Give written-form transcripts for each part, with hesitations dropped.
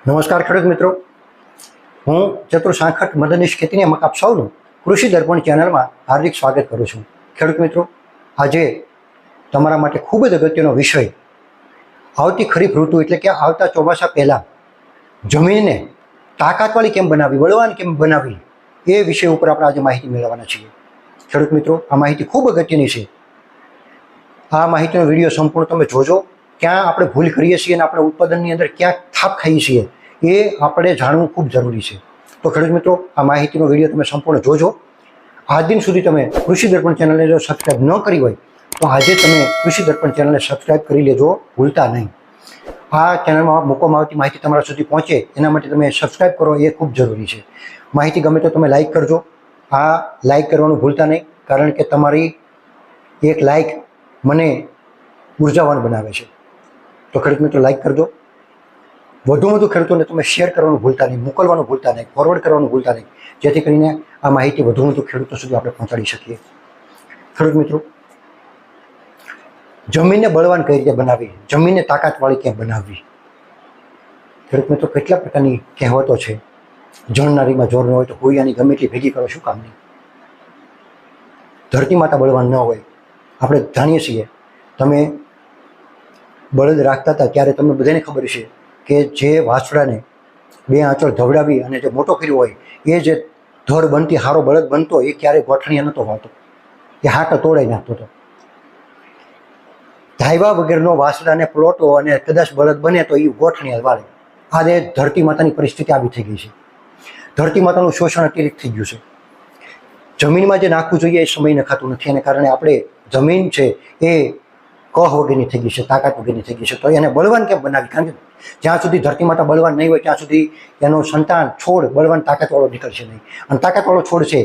નમસ્કાર ખેડૂત મિત્રો, હું ચતુર સાંખટ મદદનીશ ખેતીને આપ સૌનું કૃષિ દર્પણ ચેનલમાં હાર્દિક સ્વાગત કરું છું. ખેડૂત મિત્રો, આજે તમારા માટે ખૂબ જ અગત્યનો વિષય, આવતી ખરીફ ઋતુ એટલે કે આવતા ચોમાસા પહેલાં જમીનને તાકાતવાળી કેમ બનાવવી, બળવાન કેમ બનાવવી, એ વિષય ઉપર આપણે આજે માહિતી મેળવવાના છીએ. ખેડૂત મિત્રો, આ માહિતી ખૂબ અગત્યની છે. આ માહિતીનો વિડીયો સંપૂર્ણ તમે જોજો. ક્યાં આપણે ભૂલ કરીએ છીએ અને આપણે ઉત્પાદનની અંદર ક્યાં થાપ ખાઈએ છીએ એ આપણે જાણવું ખૂબ જરૂરી છે. તો ખેડૂત મિત્રો, આ માહિતીનો વિડીયો તમે સંપૂર્ણ જોજો. આજ દિન સુધી તમે કૃષિ દર્પણ ચેનલને જો સબસ્ક્રાઈબ ન કરી હોય તો આજે તમે કૃષિ દર્પણ ચેનલને સબસ્ક્રાઈબ કરી લેજો, ભૂલતા નહીં. આ ચેનલમાં મૂકવામાં આવતી માહિતી તમારા સુધી પહોંચે એના માટે તમે સબસ્ક્રાઈબ કરો, એ ખૂબ જરૂરી છે. માહિતી ગમે તો તમે લાઈક કરજો. આ લાઈક કરવાનું ભૂલતા નહીં, કારણ કે તમારી એક લાઈક મને ઉર્જાવાન બનાવે છે. તો ખેડૂત મિત્રો, લાઈક કરજો. વધુ ખેડૂતોને તમે શેર કરવાનું ભૂલતા નહીં, મોકલવાનું ભૂલતા નહીં, ફોરવર્ડ કરવાનું ભૂલતા નહીં, જેથી કરીને આ માહિતી વધુ ખેડૂતો સુધી આપણે પહોંચાડી શકીએ. ખેડૂત મિત્રો, જમીનને બળવાન કઈ રીતે બનાવવી, જમીનને તાકાતવાળી કેમ બનાવવી? ખેડૂત મિત્રો, કેટલા પ્રકારની કહેવતો છે. જણનારીમાં જોર ન હોય તો હોયાની ગમે એટલી ભેગી કરો, શું કામની? ધરતી માતા બળવાન ન હોય. આપણે જાણીએ છીએ, તમે બળદ રાખતા હતા ત્યારે તમને બધાને ખબર છે કે જે વાછડાને બે આંચળ ધવડાવી અને જે મોટો કર્યો હોય એ જે ધડ બનતી, હારો બળદ બનતો, એ ક્યારેય ગોઠણીયા નહોતો વાળતો, એ હાટ તોડાઈ નાખતો હતો. ધાયવા વગરનો વાછડાને પ્લોટો અને કદાચ બળદ બને તો એ ગોઠણીયા વાળે. આજે ધરતી માતાની પરિસ્થિતિ આવી થઈ ગઈ છે. ધરતી માતાનું શોષણ અતિરિક્ત થઈ ગયું છે. જમીનમાં જે નાખવું જોઈએ એ સમય નખાતું નથી, એને કારણે આપણે જમીન છે એ કહ વગરની થઈ ગઈ છે, તાકાત વગરની થઈ ગઈ છે. તો એને બળવાન કેમ બનાવી? કારણ કે જ્યાં સુધી ધરતી માતા બળવાન નહીં હોય ત્યાં સુધી એનો સંતાન, છોડ બળવાન તાકાતવાળો નીકળશે નહીં. અને તાકાતવાળો છોડ છે,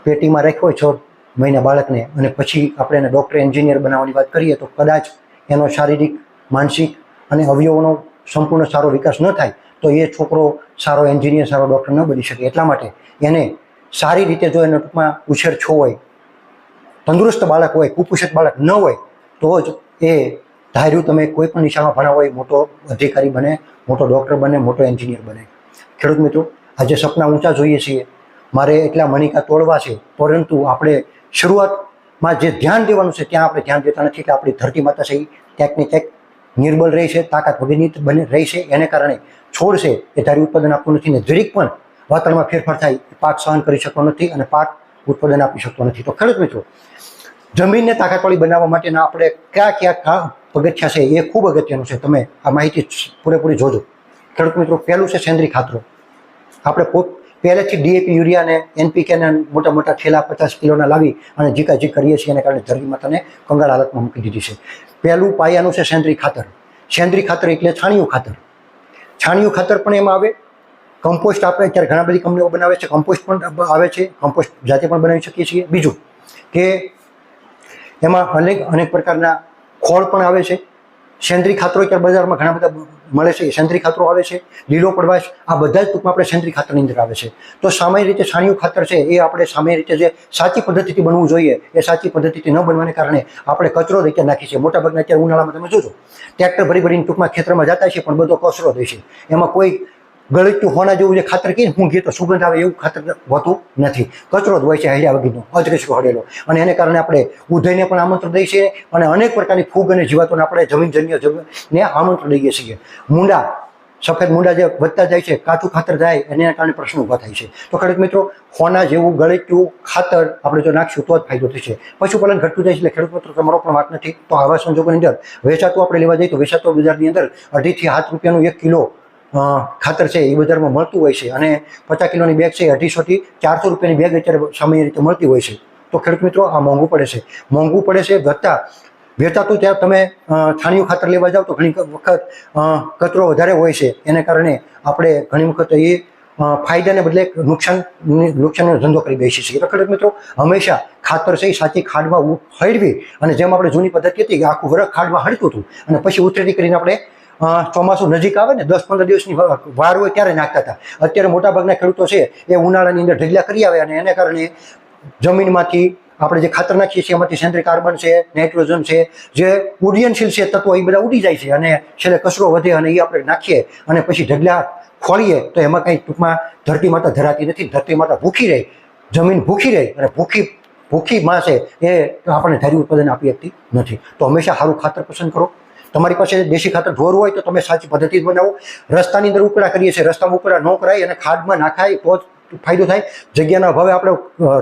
પેટીમાં રાખ્યો હોય 6 મહિના બાળકને, અને પછી આપણે એને ડૉક્ટર, એન્જિનિયર બનાવવાની વાત કરીએ તો કદાચ એનો શારીરિક, માનસિક અને અવયવોનો સંપૂર્ણ સારો વિકાસ ન થાય તો એ છોકરો સારો એન્જિનિયર, સારો ડૉક્ટર ન બની શકે. એટલા માટે એને સારી રીતે જો એનો ટૂંકમાં ઉછેર છો હોય, તંદુરસ્ત બાળક હોય, કુપોષિત બાળક ન હોય, તો જ એ ધાર્યું તમે કોઈ પણ દિશામાં ભણાવો હોય, મોટો અધિકારી બને, મોટો ડૉક્ટર બને, મોટો એન્જિનિયર બને. ખેડૂત મિત્રો, આજે સપના ઊંચા જોઈએ છીએ, મારે એટલા મણિકા તોડવા છે, પરંતુ આપણે શરૂઆતમાં જે ધ્યાન દેવાનું છે ત્યાં આપણે ધ્યાન દેતા નથી. એટલે આપણી ધરતી માતા છે એ ક્યાંક ને ક્યાંક નિર્બળ રહી છે, તાકાત વગરની બની રહી છે. એને કારણે છોડ છે એ ધારી ઉત્પાદન આપતું નથી, ને જરીક પણ વાતાવરણમાં ફેરફાર થાય પાક સહન કરી શકતો નથી અને પાક ઉત્પાદન આપી શકતો નથી. તો ખેડૂત મિત્રો, જમીનને તાકાતવાળી બનાવવા માટેના આપણે કયા પગથિયા છે એ ખૂબ અગત્યનું છે. તમે આ માહિતી પૂરેપૂરી જોજો. ખેડૂત મિત્રો, પહેલું છે સેન્દ્રીય ખાતરો. આપણે પહેલેથી ડીએપી, યુરિયા અને એનપીકેના મોટા મોટા થેલા 50 કિલોના લાવી અને જીકાજીક કરીએ છીએ, એને કારણે ધરતી માતાને કંગાળ હાલતમાં મૂકી દીધી છે. પહેલું પાયાનું છે સેન્દ્રીય ખાતર. સેન્દ્રીય ખાતર એટલે છાણિયું ખાતર. છાણિયું ખાતર પણ એમાં આવે. કમ્પોસ્ટ આપણે અત્યારે ઘણા બધી કંપનીઓ બનાવે છે, કમ્પોસ્ટ પણ આવે છે, કમ્પોસ્ટ જાતે પણ બનાવી શકીએ છીએ. બીજું કે એમાં અનેક પ્રકારના ખોળ પણ આવે છે. સેન્દ્રીય ખાતરો અત્યારે બજારમાં ઘણા બધા મળે છે, સેન્દ્રીય ખાતરો આવે છે. લીલો પડવાશ, આ બધા જ ટૂંકમાં આપણે સેન્દ્રીય ખાતરની અંદર આવે છે. તો સામાન્ય રીતે છાણિયું ખાતર છે એ આપણે સામાન્ય રીતે જે સાચી પદ્ધતિથી બનવું જોઈએ એ સાચી પદ્ધતિથી ન બનવાને કારણે આપણે કચરો રીતે નાખીએ છીએ. મોટાભાગના અત્યારે ઉનાળામાં તમે જોજો, ટ્રેક્ટર ભરીને ટૂંકમાં ખેતરમાં જતા છે, પણ બધો કચરો દે છે. એમાં કોઈ ગળિતું હોના જેવું જે ખાતર કહીને હું ગીતો સુગંધ આવે એવું ખાતર હોતું નથી. કચરો જ હોય છે, હળ્યા વગરનો, અજકચરો હળેલો. અને એને કારણે આપણે ઉધઈને પણ આમંત્રણ દઈએ છીએ અને અનેક પ્રકારની ફૂગ અને જીવાતોને આપણે જમીનજન્ય આમંત્રણ દઈએ છીએ. મૂંડા, સફેદ મૂંડા જે વધતા જાય છે, કાચું ખાતર જાય એના કારણે પ્રશ્ન ઊભા થાય છે. તો ખેડૂત મિત્રો, હોના જેવું ગળિતું ખાતર આપણે જો નાખશું તો જ ફાયદો થશે. પશુપાલન ઘટતું જાય છે એટલે ખેડૂત મિત્રો તમારો પણ વાત નથી. તો આવા સંજોગોની અંદર વેચાતું આપણે લેવા જઈએ તો વેચાતો બજારની અંદર 2.5 થી 7 રૂપિયાનું 1 કિલો ખાતર છે એ બજારમાં મળતું હોય છે, અને 50 કિલોની બેગ છે 250 થી 400 રૂપિયાની બેગ અત્યારે સામાન્ય રીતે મળતી હોય છે. તો ખેડૂત મિત્રો, આ મોંઘું પડે છે. વેચાતું ત્યાં તમે છાણિયું ખાતર લેવા જાઓ તો ઘણી વખત કચરો વધારે હોય છે, એને કારણે આપણે ઘણી વખત એ ફાયદાને બદલે નુકસાનનો ધંધો કરી બેસીએ છીએ. તો ખેડૂત મિત્રો, હંમેશા ખાતર છે એ સાચી ખાડમાં હળવી, અને જેમ આપણે જૂની પદ્ધતિ હતી કે આખું વરખ ખાડમાં હળતું હતું અને પછી ઉતરેટી કરીને આપણે ચોમાસું નજીક આવે ને 10-15 દિવસની વાર હોય ત્યારે નાખતા હતા. અત્યારે મોટાભાગના ખેડૂતો છે એ ઉનાળાની અંદર ઢગલા કરી આવે અને એને કારણે જમીનમાંથી આપણે જે ખાતર નાખીએ છીએ એમાંથી સેન્દ્રિય કાર્બન છે, નાઇટ્રોજન છે, જે ઉડ્ડયનશીલ છે તત્વો એ બધા ઉડી જાય છે અને છેલ્લે કચરો વધે અને એ આપણે નાખીએ અને પછી ઢગલા ખોલીએ તો એમાં કંઈ ટૂંકમાં ધરતી માતા ધરાતી નથી. ધરતી માતા ભૂખી રહે, જમીન ભૂખી રહે અને ભૂખી માં છે એ આપણને ધાર્યું ઉત્પાદન આપી શકતી નથી. તો હંમેશા સારું ખાતર પસંદ કરો. તમારી પાસે દેશી ખાતર ઢોર હોય તો તમે સાચી પદ્ધતિ બનાવો. રસ્તાની અંદર ઉકળા કરીએ છીએ, રસ્તામાં ઉકળા ન કરાય અને ખાડમાં નાખાય તો જ ફાયદો થાય. જગ્યાના અભાવે આપણે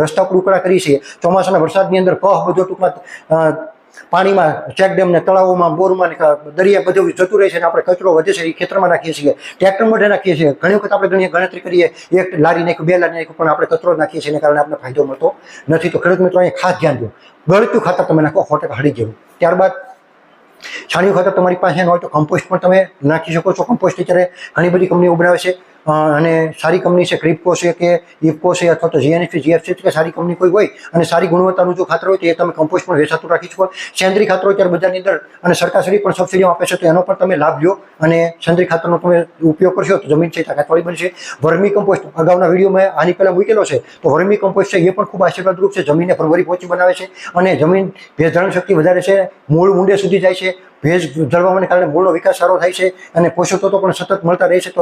રસ્તા પર ઉકળા કરીએ છીએ. ચોમાસાના વરસાદની અંદર બધો ટૂંકમાં પાણીમાં ચેકડેમ ને તળાવોમાં, બોરમાં, દરિયા બધું જતું રહે છે અને આપણે કચરો વધે છે એ ખેતરમાં નાખીએ છીએ, ટ્રેક્ટર માટે નાખીએ છીએ. ઘણી વખત આપણે ઘણી ગણતરી કરીએ, એક લારી નાખ્યું, 2 લારી નાખ્યું, પણ આપણે કચરો નાખીએ છીએ, એને કારણે આપણે ફાયદો મળતો નથી. તો ખેડૂત મિત્રો અહીંયા ખાસ ધ્યાન દો, ગળતું ખાતર તમે નાખો 100% હળી જેવું. ત્યારબાદ છાણિયું ખાતર તમારી પાસે હોય તો કમ્પોસ્ટ પણ તમે નાખી શકો છો. કમ્પોસ્ટ અત્યારે ઘણી બધી કંપનીઓ બનાવે છે અને સારી કંપની છે, ક્રિપ્કો છે કે ઇફકો છે અથવા તો જીએનએફસી, જીએફસી કે સારી કંપની કોઈ હોય અને સારી ગુણવત્તાનું જો ખાતર હોય તો એ તમે કમ્પોસ્ટ પણ વેચાતું રાખી શકો. સેન્દ્રિય ખાતરો અત્યારે બજારની અંદર અને સરકારશ્રી પણ સબસિડીઓ આપે છે, તો એનો પણ તમે લાભ લો અને સેન્દ્રિય ખાતરનો તમે ઉપયોગ કરશો તો જમીન છે તાકાતવાળી બનશે. વર્મી કમ્પોસ્ટ અગાઉના વિડીયો મેં આની પહેલાં મૂકેલો છે, તો વર્મી કમ્પોસ્ટ છે એ પણ ખૂબ આશીર્વાદરૂપ છે. જમીનને ભરભરી પોચી બનાવે છે અને જમીન ભેજ ધારણ શક્તિ વધારે છે, મૂળ ઊંડે સુધી જાય છે, ભેજ જળવાવાને કારણે મૂળનો વિકાસ સારો થાય છે અને પોષક તત્વો પણ સતત મળતા રહે છે. તો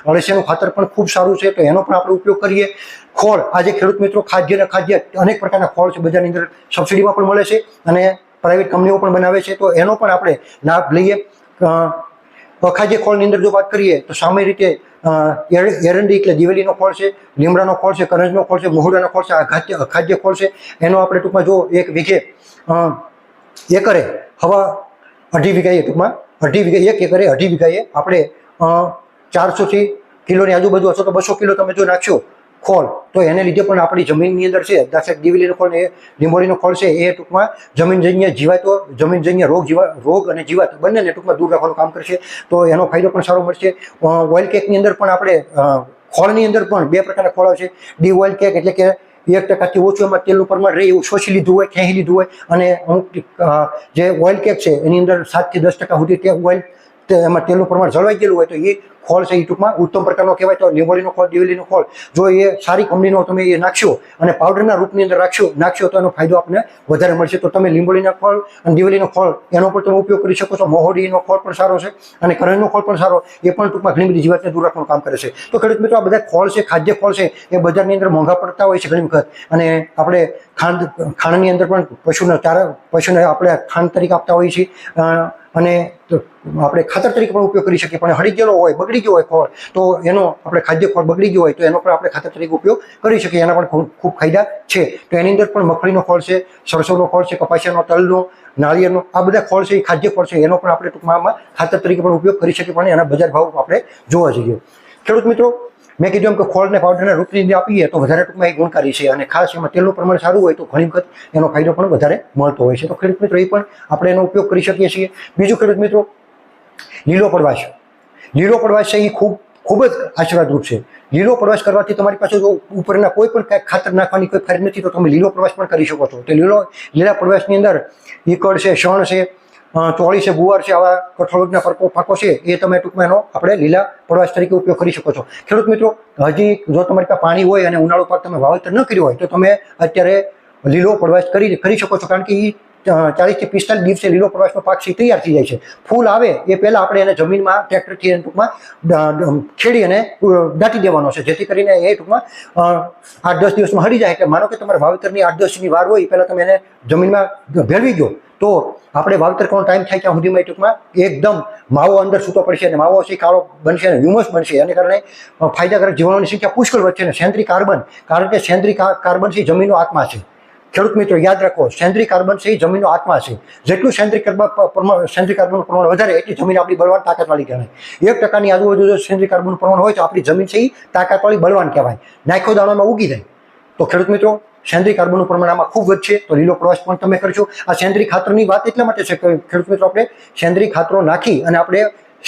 અળસિયાનું ખાતર પણ ખૂબ સારું છે, તો એનો પણ આપણે ઉપયોગ કરીએ. ખોળ, આજે ખેડૂત મિત્રો ખાદ્ય અનેક પ્રકારના ખોળ છે, બજારની અંદર સબસિડીમાં પણ મળે છે અને પ્રાઇવેટ કંપનીઓ પણ બનાવે છે, તો એનો પણ આપણે લાભ લઈએ. અખાદ્ય ખોળની અંદર જો વાત કરીએ તો સામાન્ય રીતે એરંડી એટલે દિવેલીનો ખોળ છે, લીમડાનો ખોળ છે, કરંજનો ખોળ છે, મહુડાનો ખોળ છે, અખાદ્ય ખોળ છે. એનો આપણે ટૂંકમાં જો 1 વીઘે એકરે હવા 2.5 વીઘાએ ટૂંકમાં 2.5 વીઘા 1 એકરે 2.5 વીઘાએ આપણે 400 કિલોની આજુબાજુ અથવા તો 200 કિલો તમે જો નાખશો ખોળ, તો એને લીધે પણ આપણી જમીનની અંદર છે દાખલા દિવેલીનો ખોળ ને લીંબોળીનો ખોળ છે એ ટૂંકમાં જમીનજન્ય જીવાતો, જમીનજન્ય રોગ અને જીવાત બંનેને ટૂંકમાં દૂર રાખવાનું કામ કરશે. તો એનો ફાયદો પણ સારો મળશે. ઓઇલ કેકની અંદર પણ આપણે ખોળની અંદર પણ 2 પ્રકારના ખોળ આવે છે. ડી ઓઇલ કેક એટલે કે 1% ઓછું એમાં તેલનું પ્રમાણ રહે એવું શોષી લીધું હોય, ખેંચી લીધું હોય, અને અમુક જે ઓઇલ કેક છે એની અંદર 7 થી 10% સુધી તે ઓઇલ એમાં તેલનું પ્રમાણ જળવાઈ ગયેલું હોય, તો એ ખોળ છે એ ટૂંકમાં ઉત્તમ પ્રકારનો કહેવાય. તો લીંબોળીનો ખોળ, દિવેલીનો ખોળ જો એ સારી કંપનીનો તમે એ નાખશો અને પાવડરના રૂપની અંદર નાખશો તો એનો ફાયદો આપણને વધારે મળશે. તો તમે લીંબોળીના ખોળ અને દિવેલીનો ખોળ એનો પણ તમે ઉપયોગ કરી શકો છો. મોહડીનો ખોળ પણ સારો છે અને કરંજનો ખોળ પણ સારો, એ પણ ટૂંકમાં ઘણી બધી જીવાતને દૂર રાખવાનું કામ કરે છે. તો ખેડૂત મિત્રો, આ બધા ખોળ છે, ખાદ્ય ખોળ છે, એ બજારની અંદર મોંઘા પડતા હોય છે ઘણી વખત, અને આપણે ખાંડની અંદર પણ પશુને આપણે ખાંડ તરીકે આપતા હોઈએ છીએ અને આપણે ખાતર તરીકે પણ ઉપયોગ કરી શકીએ. પણ હળી ગયેલો હોય, બગડી ગયો હોય ખોળ, તો એનો આપણે ખાદ્ય ખોળ બગડી ગયો હોય તો એનો પણ આપણે ખાતર તરીકે ઉપયોગ કરી શકીએ. એના પણ ખૂબ ફાયદા છે. તો એની અંદર પણ મગફળીનો ખોળ છે, સરસોનો ખોળ છે, કપાસિયાનો, તલનો, નાળિયેરનો, આ બધા ખોળ છે એ ખાદ્ય ખોળ છે, એનો પણ આપણે ટૂંકમાં ખાતર તરીકે પણ ઉપયોગ કરી શકીએ. પણ એના બજાર ભાવ આપણે જોવા જઈએ. ખેડૂત મિત્રો, મેં કીધું એમ કે ખોળને પાવડરના રૂપની અંદર આપીએ તો વધારે ટૂંકમાં એ ગુણકારી છે અને ખાસ એમાં તેલનું પ્રમાણ સારું હોય તો ઘણી વખત એનો ફાયદો પણ વધારે મળતો હોય છે. તો ખેડૂત મિત્રો, એ પણ આપણે એનો ઉપયોગ કરી શકીએ છીએ. બીજું ખેડૂત મિત્રો, લીલો પડવાશ છે એ ખૂબ જ આશીર્વાદરૂપ છે. લીલો પડવાશ કરવાથી તમારી પાસે જો ઉપરના કોઈ પણ ખાતર નાખવાની કોઈ ફરજ નથી તો તમે લીલો પડવાશ પણ કરી શકો છો. તો લીલા પડવાશની અંદર ઈકળ છે, શણ છે, ચોળી છે, ગુવાર છે, આવા કઠોળના પાકો છે એ તમે ટૂંકમાં એનો આપણે લીલા પડવાશ તરીકે ઉપયોગ કરી શકો છો. ખેડૂત મિત્રો, હજી જો તમારી પાસે પાણી હોય અને ઉનાળુ પાક તમે વાવેતર ન કર્યું હોય તો તમે અત્યારે લીલો પડવાશ કરી શકો છો, કારણ કે એ 40 થી 45 દિવસે લીલો પડવાશનો પાક તૈયાર થઈ જાય છે. ફૂલ આવે એ પહેલા આપણે એને જમીનમાં ટ્રેક્ટરથી ટૂંકમાં ખેડી અને દાટી દેવાનો છે, જેથી કરીને એ ટૂંકમાં 8-10 દિવસમાં હળી જાય. એટલે માનો કે તમારે વાવેતરની 8-10 ની વાર હોય એ પહેલાં તમે એને જમીનમાં ભેળવી દો તો આપણે વાવેતર કરવાનો ટાઈમ થાય ત્યાં સુધીમાં ટૂંકમાં એકદમ માવો અંદર છૂટો પડશે અને માવો છે કાળો બનશે અને હ્યુમસ બનશે. એને કારણે ફાયદાકારક જીવાણુની સંખ્યા પુષ્કળ વધશે. અને સેન્દ્રિય કાર્બન, કારણ કે સેન્દ્રિય કાર્બન છે જમીનનો આત્મા છે. ખેડૂત મિત્રો, યાદ રાખો, સેન્દ્રિય કાર્બન છે એ જમીનનો આત્મા છે. જેટલું સેન્દ્રિય કાર્બનનું પ્રમાણ વધારે એટલી જમીન આપણી બળવાન તાકાતવાળી કહેવાય. 1% આજુબાજુ જો સેન્દ્રિય કાર્બનનું પ્રમાણ હોય તો આપણી જમીન છે એ તાકાતવાળી બળવાન કહેવાય, નાખ્યો દાણામાં ઉગી જાય. તો ખેડૂત મિત્રો, સેન્દ્રિય કાર્બનનું પ્રમાણ આમાં ખૂબ વધશે. તો લીલો પડવાશ પણ તમે કરશો. આ સેન્દ્રિય ખાતરની વાત એટલા માટે છે કે ખેડૂત મિત્રો, આપણે સેન્દ્રિય ખાતરો નાખી અને આપણે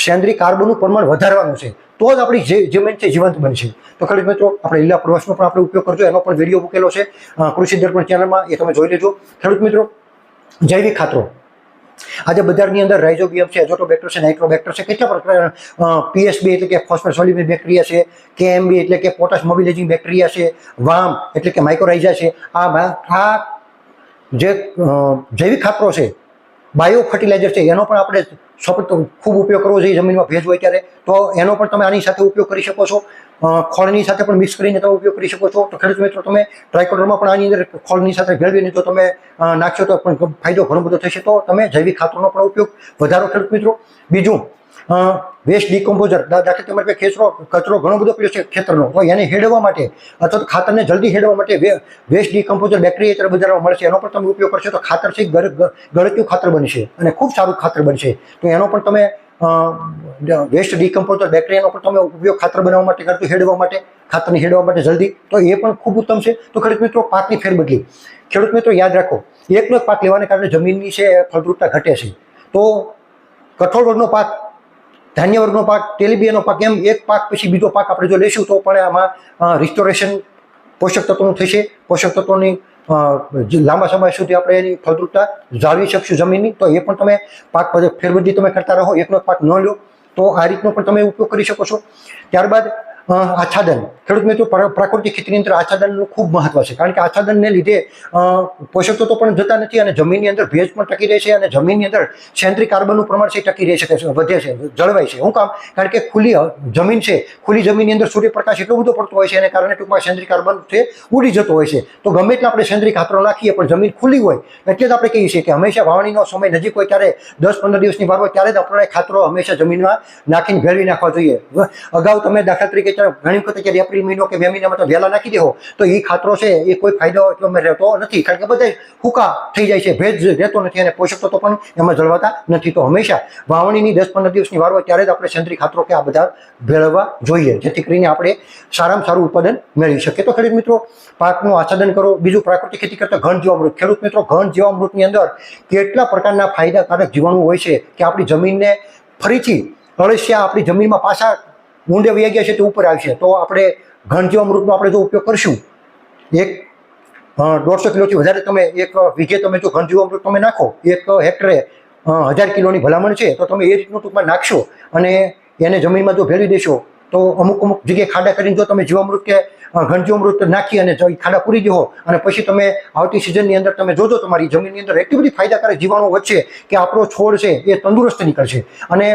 સેન્દ્રિય કાર્બનનું પ્રમાણ વધારવાનું છે, તો જ આપણી જમીન છે જીવંત બનશે. તો ખેડૂત મિત્રો, આપણે લીલા પડવાશનો પણ આપણે ઉપયોગ કરજો. એનો પણ વિડીયો મૂકેલો છે કૃષિ દર્પણ ચેનલમાં, એ તમે જોઈ લેજો. ખેડૂત મિત્રો, જૈવિક ખાતરો આજે બજારની અંદર રાઇઝોબિયમ છે, એઝોટોબેક્ટર છે, નાઇટ્રોબેક્ટર છે, કેટલા પ્રકાર, PSB એટલે કે ફોસ્ફરસ સોલ્યુબલ બેક્ટેરિયા છે, KMB એટલે કે પોટાશ મોબિલાઇઝિંગ બેક્ટેરિયા છે, વામ એટલે કે માઇક્રોરાઇઝા છે. આ જે જૈવિક ખાતરો છે, બાયો ફર્ટિલાઇઝર છે, એનો પણ આપણે સપોર્ટ ખૂબ ઉપયોગ કરવો જોઈએ જમીનમાં ભેજ હોય ત્યારે. તો એનો પણ તમે આની સાથે ઉપયોગ કરી શકો છો. ખોળની સાથે પણ મિક્સ કરીને તમે ઉપયોગ કરી શકો છો. તો ખેડૂત મિત્રો તમે ટ્રાયકોડર્મા પણ આની અંદર ખોળની સાથે ભેળવીને જો તમે નાખશો તો પણ ફાયદો ઘણો બધો થશે. તો તમે જૈવિક ખાતરનો પણ ઉપયોગ વધારો ખેડૂત મિત્રો. બીજું, વેસ્ટ ડિકમ્પોઝર, દાખલા તમારે કચરો ઘણો બધો પડ્યો છે ખેતરનો, તો એને હેડવા માટે અથવા તો ખાતરને જલ્દી હેડવા માટે વેસ્ટ ડિકમ્પોઝર બેક્ટેરિયા અત્યારે બજારમાં મળશે, એનો પણ તમે ઉપયોગ કરશો તો ખાતર છે ગળત્યું ખાતર બનશે અને ખૂબ સારું ખાતર બનશે. તો એનો પણ તમે વેસ્ટ ડિકમ્પોઝર બેક્ટેરિયાનો પણ તમે ઉપયોગ ખાતર બનાવવા માટે કરતો, હેડવા માટે, ખાતરને હેડવા માટે જલ્દી, તો એ પણ ખૂબ ઉત્તમ છે. તો ખેડૂત મિત્રો પાકની ફેરબદલી, ખેડૂત મિત્રો યાદ રાખો, એકનો જ પાક લેવાને કારણે જમીનની છે ફળદ્રુપતા ઘટે છે. તો કઠોળ વર્ગનો પાક, ધાન્ય વર્ગનો પાક, તેલીબિયાનો પાક, એમ એક પાક પછી બીજો પાક આપણે જો લેશું તો પણ આમાં રિસ્ટોરેશન પોષક તત્વોનું થશે. પોષક તત્વોની લાંબા સમય સુધી આપણે એની ફળદ્રુપતા જાળવી શકશું જમીનની. તો એ પણ તમે પાક ફેરબદલી તમે કરતા રહો, એકનો પાક ન લો, તો આ રીતનો પણ તમે ઉપયોગ કરી શકો છો. ત્યારબાદ આચ્છાદન, ખેડૂત મિત્રો પ્રાકૃતિક ખેતીની અંદર આચ્છાદનનું ખૂબ મહત્વ છે, કારણ કે આચ્છાદનને લીધે પોષક તત્વો પણ જતા નથી અને જમીનની અંદર ભેજ પણ ટકી રહે છે અને જમીનની અંદર સેન્ટ્રિક કાર્બનનું પ્રમાણ છે ટકી રહી શકે છે, વધે છે, જળવાય છે. શું કામ? કારણ કે ખુલ્લી જમીન છે, ખુલ્લી જમીનની અંદર સૂર્યપ્રકાશ એટલો બધો પડતો હોય છે એને કારણે ટૂંકમાં સેન્ટ્રિક કાર્બન છે ઉડી જતો હોય છે. તો ગમે એટલે આપણે સેન્ટ્રિક ખાતરો નાખીએ પણ જમીન ખુલ્લી હોય એટલે જ આપણે કહીએ છીએ કે હંમેશા વાવણીનો સમય નજીક હોય ત્યારે 10-15 દિવસની વાર હોય ત્યારે જ આપણે ખાતરો હંમેશા જમીનમાં નાખીને ભેળવી નાખવા જોઈએ. અગાઉ તમે દાખલા તરીકે ઘણી વખત જ્યારે એપ્રિલ મહિનો કે મે મહિનામાં તો વહેલા નાખી દેવો તો એ ખાતરો છે એ કોઈ ફાયદો એટલો રહેતો નથી, કારણ કે બધા હુકા થઈ જાય છે, ભેજ રહેતો નથી અને પોષક તત્વો પણ એમાં જળવાતા નથી. તો હંમેશા વાવણીની 10-15 દિવસની વાર હોય ત્યારે જ આપણે સેન્દ્રિય ખાતરો કે આ બધા ભેળવવા જોઈએ, જેથી કરીને આપણે સારામાં સારું ઉત્પાદન મેળવી શકીએ. તો ખેડૂત મિત્રો પાકનું આચ્છાદન કરો. બીજું, પ્રાકૃતિક ખેતી કરતા ઘન જીવામૃત. ખેડૂત મિત્રો ઘન જીવામૃતની અંદર કેટલા પ્રકારના ફાયદાકારક જીવાણુ હોય છે કે આપણી જમીનને ફરીથી અળસિયા આપણી જમીનમાં પાછા ઊંડે વહી ગયા છે તે ઉપર આવશે. તો આપણે ઘન જીવામૃતનો આપણે જો ઉપયોગ કરશું, 150 કિલોથી વધારે તમે એક વીઘે તમે જો ઘન જીવામૃત તમે નાખો, 1 હેક્ટરે 1000 કિલોની ભલામણ છે, તો તમે એ રીતનું ટૂંકમાં નાખશો અને એને જમીનમાં જો ભેળવી દેશો તો અમુક જગ્યાએ ખાડા કરીને જો તમે જીવામૃત કે ઘન જીવામૃત નાખી અને ખાડા પૂરી દો અને પછી તમે આવતી સિઝનની અંદર તમે જોજો તમારી જમીનની અંદર એટલી બધી ફાયદાકારક જીવાણુ વધશે કે આપણો છોડ છે એ તંદુરસ્ત નીકળશે. અને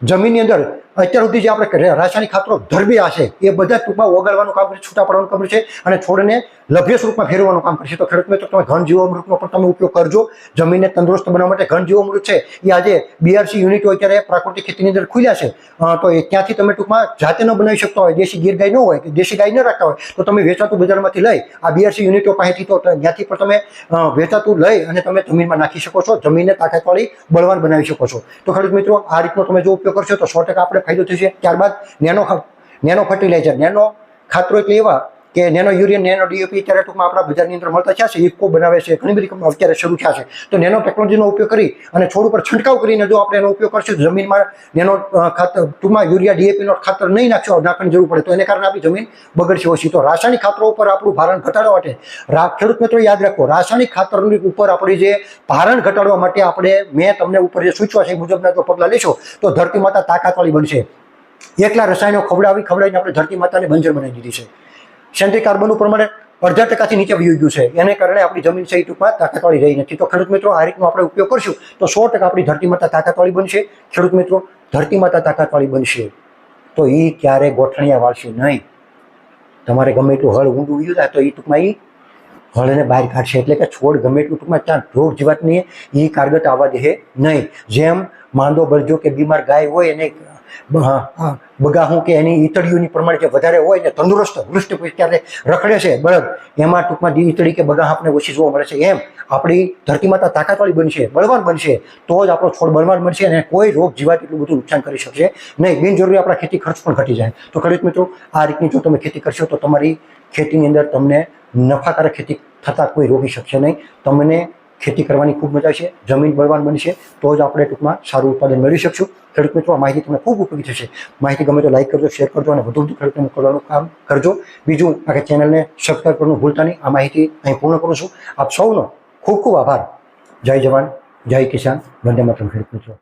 જમીનની અંદર અત્યાર સુધી જે આપણે રાસાયણિક ખાતરો ધરબિયા છે એ બધા ટૂંકમાં ઓગાળવાનું કામ કરશે, છૂટા પાડવાનું કામ કરશે અને છોડને લભ્ય સ્વરૂપમાં ફેરવવાનું કામ કરશે. તો ખેડૂત મિત્રો તમે ઘન જીવામૃતનો પણ તમે ઉપયોગ કરજો જમીનને તંદુરસ્ત બનાવવા માટે. ઘન જીવામૃત છે એ આજે BRC યુનિટો અત્યારે પ્રાકૃતિક ખેતીની અંદર ખુલ્યા છે, તો એ ત્યાંથી તમે ટૂંકમાં જાતે ન બનાવી શકતા હોય, દેશી ગીર ગાય ન હોય કે દેશી ગાય ન રાખતા હોય તો તમે વેચાતું બજારમાંથી લઈ આ BRC યુનિટો પાસેથી તો ત્યાંથી પણ તમે વેચાતું લઈ અને તમે જમીનમાં નાખી શકો છો, જમીનને તાકાતવાળી બળવાન બનાવી શકો છો. તો ખેડૂત મિત્રો આ રીતનો તમે જો ઉપયોગ કરશો તો 100% આપણે ફાયદો થશે. ત્યારબાદ નેનો ફર્ટિલાઇઝર, નેનો ખાતરો એટલે એવા કે નેનો યુરિયા, નેનો DAP અત્યારે ટૂંકમાં આપણા બજારની અંદર મળતા થયા છે, ઇફકો બનાવે છે, ઘણી બધી કંપનીઓ અત્યારે શરૂ થયા છે. તો નેનો ટેકનોલોજીનો ઉપયોગ કરી અને છોડ ઉપર છંટકાવ કરીને જો આપણે એનો ઉપયોગ કરશું, જમીનમાં નેનો ખાતર ટૂંકમાં યુરિયા DAP નો ખાતર નહીં નાખવાની જરૂર પડે તો એને કારણે આપણી જમીન બગડશે ઓછી. તો રાસાયણિક ખાતરો ઉપર આપણું ભારણ ઘટાડવા માટે ખેડૂત મિત્રો યાદ રાખો, રાસાયણિક ખાતરની ઉપર આપણી જે ભારણ ઘટાડવા માટે આપણે મેં તમને ઉપર જે સૂચવા છે એ મુજબના જો પગલાં લેશો તો ધરતી માતા તાકાતવાળી બનશે. એકલા રસાયણો ખવડાવીને આપણે ધરતી માતાને બંજર બનાવી દીધી છે. સેન્ટ્રિક કાર્બનનું પ્રમાણ 0.5% નીચે વહી ગયું છે, એને કારણે આપણી જમીન સહી ટૂંકમાં તાકાતવાળી રહી નથી. તો ખેડૂત મિત્રો આ રીતનો આપણે ઉપયોગ કરશું તો 100% આપણી ધરતી માતા તાકાતવાળી બનશે. ખેડૂત મિત્રો ધરતી માતા તાકાતવાળી બનશે તો એ ક્યારે ગોઠણિયા વાળશે નહીં. તમારે ગમે એટલું હળ ઊંડું ઉયું થાય તો એ ટૂંકમાં એ હળને બહાર કાઢશે, એટલે કે છોડ ગમે એટલું ટૂંકમાં ત્યાં રોગ જીવાતની એ કારગત આવવા દે નહીં. જેમ માંદો બળજો કે બીમાર ગાય હોય એને બગાહું કે એની ઈતળીઓની પ્રમાણ જે વધારે હોય ને તંદુરસ્ત વૃષ્ટ ત્યારે રખડે છે બળદ, એમાં ટૂંકમાં ઈતળી કે બગાહ આપણે ઓછી જોવા મળે છે. એમ આપણી ધરતી માતા તાકાતવાળી બનશે, બળવાન બનશે તો જ આપણો છોડ બળવાન બનશે અને કોઈ રોગ જીવાત એટલું બધું નુકસાન કરી શકશે નહીં. બિનજરૂરી આપણા ખેતી ખર્ચ પણ ઘટી જાય. તો ખેડૂત મિત્રો આ રીતની જો તમે ખેતી કરશો તો તમારી ખેતીની અંદર તમને નફાકારક ખેતી થતાં કોઈ રોકી શકશે નહીં. તમને ખેતી કરવાની ખૂબ મજા છે, જમીન બળવાન બનશે તો જ આપણે ટૂંકમાં સારું ઉત્પાદન મેળવી શકશું. ખેડૂત મિત્રો આ માહિતી તમને ખૂબ ઉપયોગી થશે. માહિતી ગમે તો લાઈક કરજો, શેર કરજો અને વધુ ખેડૂતોને મોકલવાનું કામ કરજો. બીજું આ ચેનલને સબસ્ક્રાઈબ કરવાનું ભૂલતા નહીં. આ માહિતી અહીં પૂર્ણ કરું છું. આપ સૌનો ખૂબ ખૂબ આભાર. જય જવાન, જય કિસાન, વંદે માતરમ ખેડૂત મિત્રો.